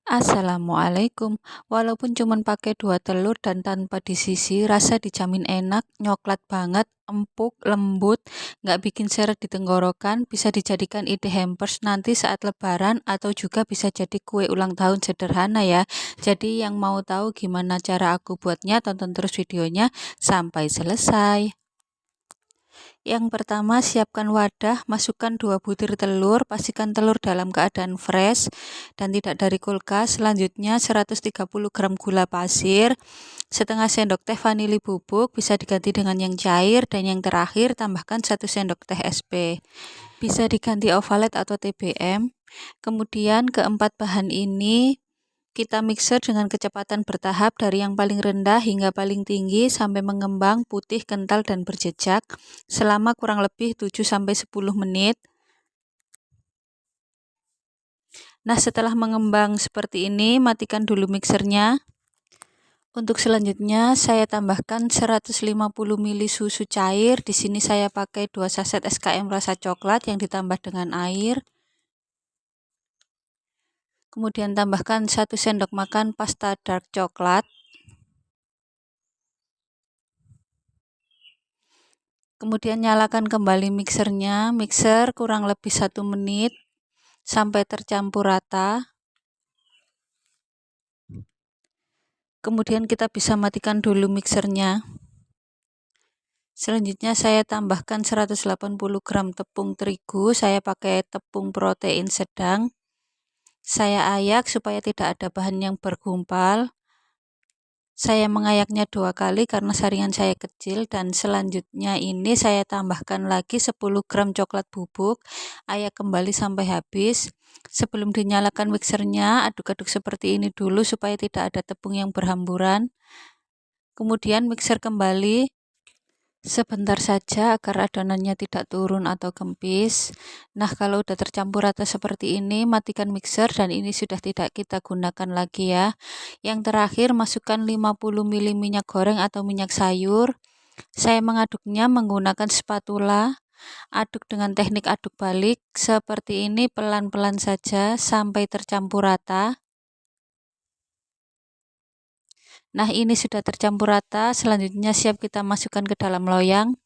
Assalamualaikum. Walaupun cuman pakai 2 telur dan tanpa disisi, rasa dijamin enak, nyoklat banget, empuk, lembut, nggak bikin seret di tenggorokan, bisa dijadikan ide hampers nanti saat lebaran atau juga bisa jadi kue ulang tahun sederhana ya. Jadi yang mau tahu gimana cara aku buatnya, tonton terus videonya sampai selesai. Yang pertama, siapkan wadah, masukkan 2 butir telur, pastikan telur dalam keadaan fresh dan tidak dari kulkas. Selanjutnya 130 gram gula pasir, setengah sendok teh vanili bubuk, bisa diganti dengan yang cair, dan yang terakhir tambahkan 1 sendok teh SP. Bisa diganti ovalet atau TBM. Kemudian keempat bahan ini kita mixer dengan kecepatan bertahap dari yang paling rendah hingga paling tinggi sampai mengembang, putih, kental, dan berjejak selama kurang lebih 7-10 menit. Nah, setelah mengembang seperti ini, matikan dulu mixernya. Untuk selanjutnya, saya tambahkan 150 ml susu cair. Di sini saya pakai 2 saset SKM rasa coklat yang ditambah dengan air. Kemudian tambahkan 1 sendok makan pasta dark coklat. Kemudian nyalakan kembali mixernya, mixer kurang lebih 1 menit sampai tercampur rata. Kemudian kita bisa matikan dulu mixernya. Selanjutnya saya tambahkan 180 gram tepung terigu, saya pakai tepung protein sedang. Saya ayak supaya tidak ada bahan yang bergumpal. Saya mengayaknya 2 kali karena saringan saya kecil, dan selanjutnya ini saya tambahkan lagi 10 gram coklat bubuk, ayak kembali sampai habis. Sebelum dinyalakan mixernya, aduk-aduk seperti ini dulu supaya tidak ada tepung yang berhamburan. Kemudian mixer kembali sebentar saja agar adonannya tidak turun atau kempis. Nah, kalau udah tercampur rata seperti ini, matikan mixer dan ini sudah tidak kita gunakan lagi ya. Yang terakhir, masukkan 50 ml minyak goreng atau minyak sayur. Saya mengaduknya menggunakan spatula. Aduk dengan teknik aduk balik seperti ini, pelan-pelan saja sampai tercampur rata. Nah, ini sudah tercampur rata. Selanjutnya siap kita masukkan ke dalam loyang.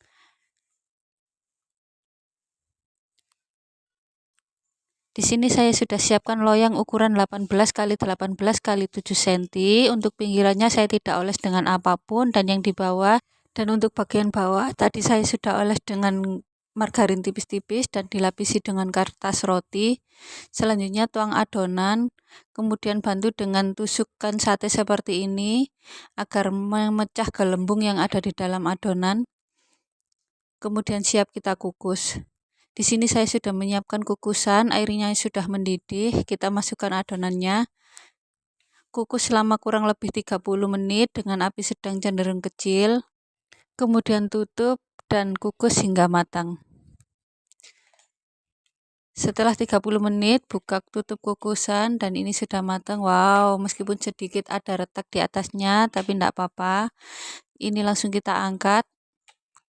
Di sini saya sudah siapkan loyang ukuran 18 x 18 x 7 cm. Untuk pinggirannya saya tidak oles dengan apapun, dan yang di bawah dan untuk bagian bawah tadi saya sudah oles dengan margarin tipis-tipis dan dilapisi dengan kertas roti. Selanjutnya tuang adonan, kemudian bantu dengan tusukkan sate seperti ini agar memecah gelembung yang ada di dalam adonan. Kemudian siap kita kukus. Di sini saya sudah menyiapkan kukusan, airnya sudah mendidih, kita masukkan adonannya. Kukus selama kurang lebih 30 menit dengan api sedang cenderung kecil. Kemudian tutup dan kukus hingga matang. Setelah 30 menit, buka tutup kukusan dan ini sudah matang. Wow, meskipun sedikit ada retak di atasnya, tapi tidak apa-apa. Ini langsung kita angkat.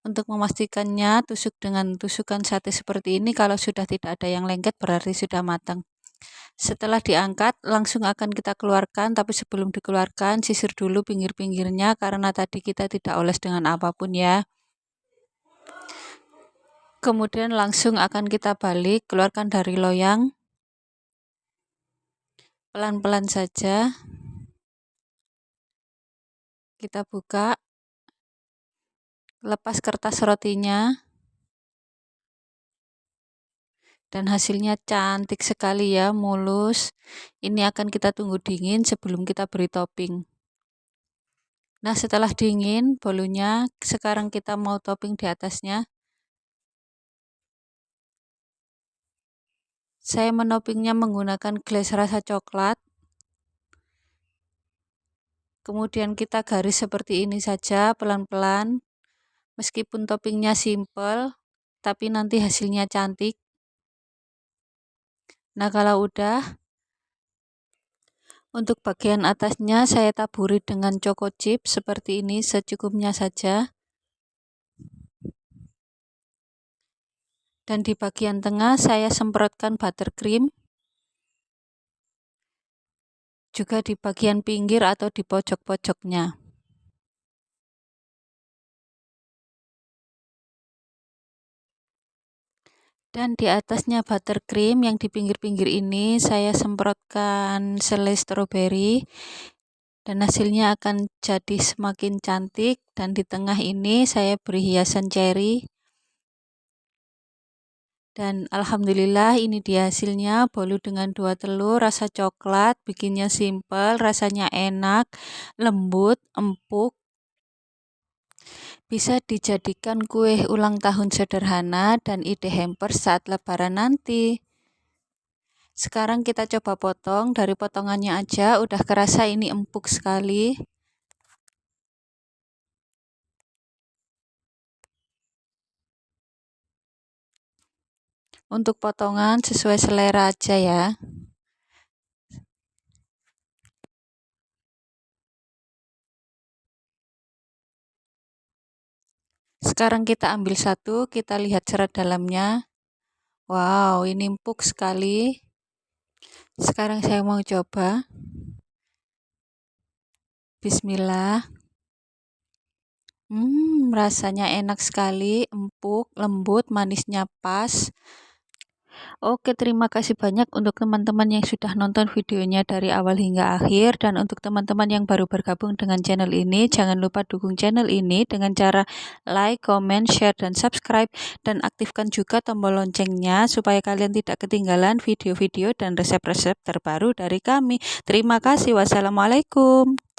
Untuk memastikannya, tusuk dengan tusukan sate seperti ini. Kalau sudah tidak ada yang lengket, berarti sudah matang. Setelah diangkat, langsung akan kita keluarkan, tapi sebelum dikeluarkan, sisir dulu pinggir-pinggirnya karena tadi kita tidak oles dengan apapun ya. Kemudian langsung akan kita balik, keluarkan dari loyang. Pelan-pelan saja. Kita buka. Lepas kertas rotinya. Dan hasilnya cantik sekali ya, mulus. Ini akan kita tunggu dingin sebelum kita beri topping. Nah, setelah dingin bolunya, sekarang kita mau topping di atasnya. Saya menoppingnya menggunakan glaze rasa coklat. Kemudian kita garis seperti ini saja, pelan-pelan. Meskipun toppingnya simple, tapi nanti hasilnya cantik. Nah, kalau udah, untuk bagian atasnya saya taburi dengan choco chip seperti ini, secukupnya saja. Dan di bagian tengah saya semprotkan buttercream. juga di bagian pinggir atau di pojok-pojoknya. Dan di atasnya buttercream yang di pinggir-pinggir ini saya semprotkan selai stroberi dan hasilnya akan jadi semakin cantik. Dan di tengah ini saya beri hiasan cherry. Dan alhamdulillah ini dia hasilnya, bolu dengan 2 telur rasa coklat, bikinnya simple, rasanya enak, lembut, empuk. Bisa dijadikan kue ulang tahun sederhana dan ide hampers saat lebaran nanti. Sekarang kita coba potong, dari potongannya aja udah kerasa ini empuk sekali. Untuk potongan sesuai selera aja ya. Sekarang kita ambil satu, kita lihat serat dalamnya. Wow, ini empuk sekali. Sekarang saya mau coba. Bismillah. Rasanya enak sekali, empuk, lembut, manisnya pas. Oke, terima kasih banyak untuk teman-teman yang sudah nonton videonya dari awal hingga akhir. Dan untuk teman-teman yang baru bergabung dengan channel ini, jangan lupa dukung channel ini dengan cara like, comment, share, dan subscribe. Dan aktifkan juga tombol loncengnya supaya kalian tidak ketinggalan video-video dan resep-resep terbaru dari kami. Terima kasih. Wassalamualaikum.